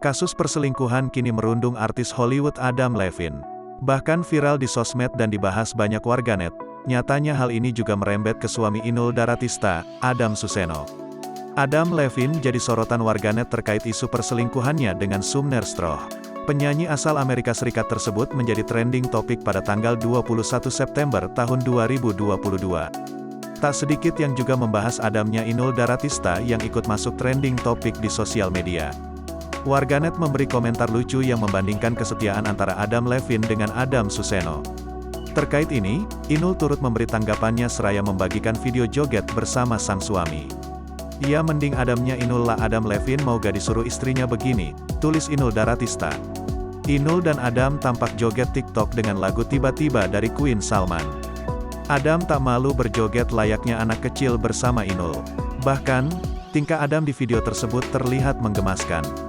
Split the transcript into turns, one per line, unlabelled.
Kasus perselingkuhan kini merundung artis Hollywood Adam Levine. Bahkan viral di sosmed dan dibahas banyak warganet. Nyatanya hal ini juga merembet ke suami Inul Daratista, Adam Suseno. Adam Levine jadi sorotan warganet terkait isu perselingkuhannya dengan Sumner Stroh. Penyanyi asal Amerika Serikat tersebut menjadi trending topik pada tanggal 21 September tahun 2022. Tak sedikit yang juga membahas Adamnya Inul Daratista yang ikut masuk trending topik di sosial media. Warganet memberi komentar lucu yang membandingkan kesetiaan antara Adam Levine dengan Adam Suseno. Terkait ini, Inul turut memberi tanggapannya seraya membagikan video joget bersama sang suami. Ia mending Adamnya Inul lah Adam Levine mau gak disuruh istrinya begini, tulis Inul Daratista. Inul dan Adam tampak joget TikTok dengan lagu Tiba-Tiba dari Queen Salman. Adam tak malu berjoget layaknya anak kecil bersama Inul. Bahkan, tingkah Adam di video tersebut terlihat menggemaskan.